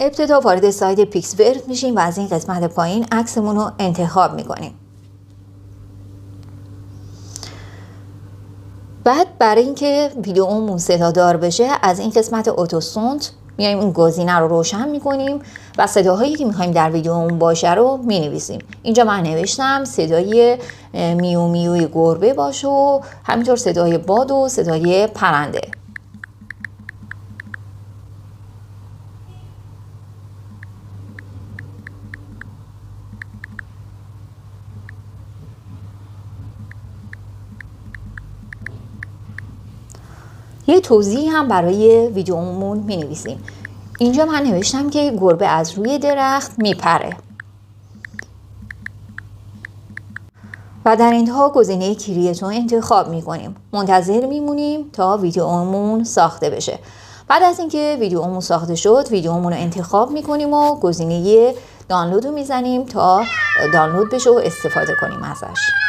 ابتدا وارد سایت پیکسورت میشیم و از این قسمت پایین عکسمون رو انتخاب میکنیم. بعد برای اینکه ویدیومون صدادار بشه از این قسمت اتوسونت میایم این گزینه رو روشن میکنیم و صداهایی که میخوایم در ویدیومون باشه رو مینویسیم. اینجا من نوشتم صدای میو میوی گربه باشه و همینطور صدای باد و صدای پرنده. یه توضیح هم برای ویدیومون می نویسیم. اینجا من نوشتم که گربه از روی درخت میپره و در انتها گزینه کریت رو انتخاب میکنیم. منتظر میمونیم تا ویدیومون ساخته بشه. بعد از اینکه ویدیومون ساخته شد ویدیومون رو انتخاب میکنیم و گزینه دانلود رو میزنیم تا دانلود بشه و استفاده کنیم ازش.